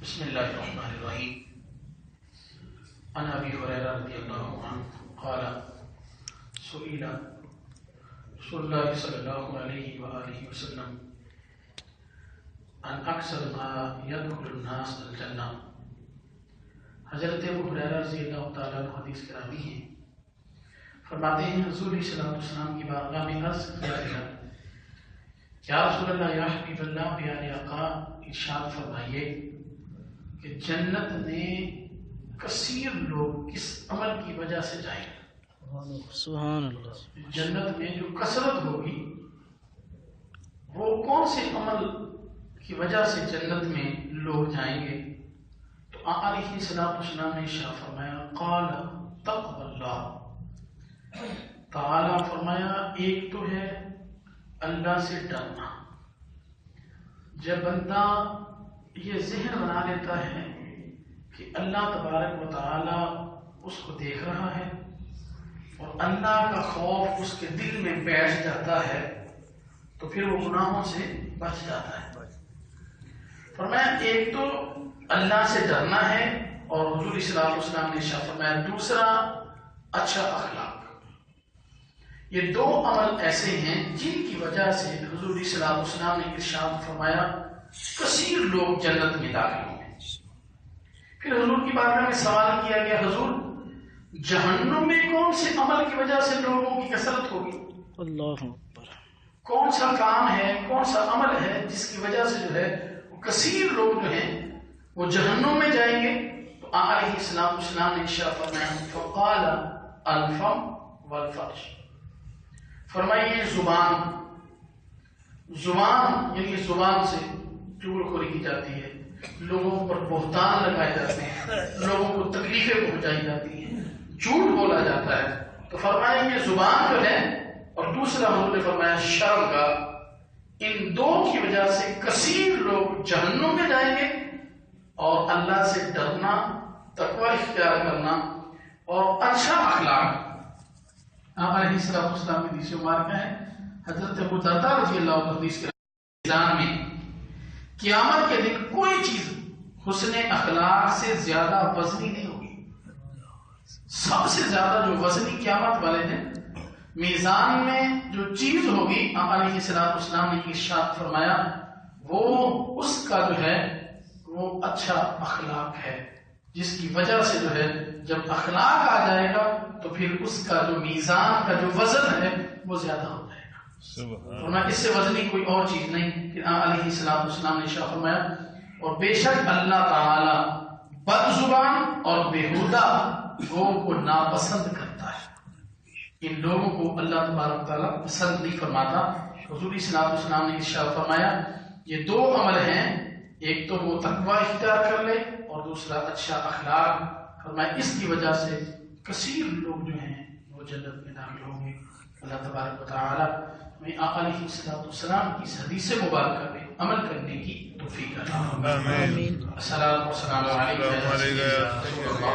بسم اللہ الرحمن الرحیم عن ابی ہریرہ رضی اللہ عنہ قال سئل رسول اللہ صلی اللہ علیہ وآلہ وسلم عن اکثر ما يدخل الناس الجنہ۔ حضرت ابو ہریرہ رضی اللہ تعالیٰ عنہ حدیث کے راوی ہیں، فرماتے ہیں حضور صلی اللہ علیہ وسلم کی بارگاہ میں عرض کیا گیا، یا رسول اللہ یا حبیب اللہ پیارے آقا ارشاد فرمائیے کہ جنت میں کثیر لوگ کس عمل کی وجہ سے جائیں گے؟ سبحان اللہ۔ جنت میں جو کثرت ہوگی وہ کون سے عمل کی وجہ سے جنت میں لوگ جائیں گے؟ تو آقا علیہ الصلوۃ والسلام نے ارشاد فرمایا قال تقوی اللہ تعالیٰ، فرمایا ایک تو ہے اللہ سے ڈرنا۔ جب بندہ یہ ذہن بنا لیتا ہے کہ اللہ تبارک و تعالی اس کو دیکھ رہا ہے اور اللہ کا خوف اس کے دل میں بیٹھ جاتا ہے تو پھر وہ گناہوں سے بچ جاتا ہے۔ فرمایا ایک تو اللہ سے ڈرنا ہے، اور حضور صلی اللہ علیہ وسلم نے ارشاد فرمایا دوسرا اچھا اخلاق۔ یہ دو عمل ایسے ہیں جن کی وجہ سے حضور صلی اللہ علیہ وسلم نے ارشاد فرمایا کثیر لوگ جنت میں داخل ہوں گے۔ پھر حضور کی بارگاہ میں سوال کیا گیا، حضور جہنم میں کون سے عمل کی وجہ سے لوگوں کی کثرت ہوگی؟ اللہ اکبر۔ کون سا کام ہے، کون سا عمل ہے جس کی وجہ سے جو ہے وہ کثیر لوگ جو ہیں وہ جہنم میں جائیں گے؟ تو آقا علیہ السلام نے ارشاد فرمایا فقال الفم والفرج، فرمائیے زبان یعنی زبان سے چغل خوری کی جاتی ہے، لوگوں پر بہتان لگائے جاتے ہیں، لوگوں کو تکلیفیں پہنچائی جاتی ہیں، جھوٹ بولا جاتا ہے۔ تو فرمایا یہ زبان جو ہے، اور دوسرا حضور نے فرمایا شرم کا، ان دو کی وجہ سے کثیر لوگ جہنم میں جائیں گے۔ اور اللہ سے ڈرنا، تقوی اختیار کرنا اور اچھا اخلاق۔ آپ علیہ السلام کی حدیث مبارکہ ہے، حضرت ابو درداء رضی اللہ عنہ حدیث کے میدان میں قیامت کے دن کوئی چیز حسن اخلاق سے زیادہ وزنی نہیں ہوگی۔ سب سے زیادہ جو وزنی قیامت والے دن میزان میں جو چیز ہوگی، آپ علیہ السلام نے ارشاد فرمایا وہ اس کا جو ہے وہ اچھا اخلاق ہے، جس کی وجہ سے جو ہے جب اخلاق آ جائے گا تو پھر اس کا جو میزان کا جو وزن ہے وہ زیادہ ہو جائے گا۔ فرمایا اس سے وزنی کوئی اور چیز نہیں۔ کہ علیہ السلام نے ارشاد فرمایا اور بے شک اللہ تعالی بد زبان اور بیہودہ لوگوں کو ناپسند کرتا ہے، ان لوگوں کو اللہ تبارک تعالیٰ پسند نہیں فرماتا۔ حضور صلی اللہ علیہ وسلم نے ارشاد فرمایا یہ دو عمل ہیں، ایک تو وہ تقوی اختیار کر لے اور دوسرا اچھا اخلاق۔ فرمایا اس کی وجہ سے کثیر لوگ جو ہیں وہ جنت میں داخل ہوں گے۔ اللہ تبارک و تعالی ہمیں آقا علیہ السلام کی اس حدیث مبارکہ میں عمل کرنے کی توفیق عطا فرمائے۔ السلام علیکم۔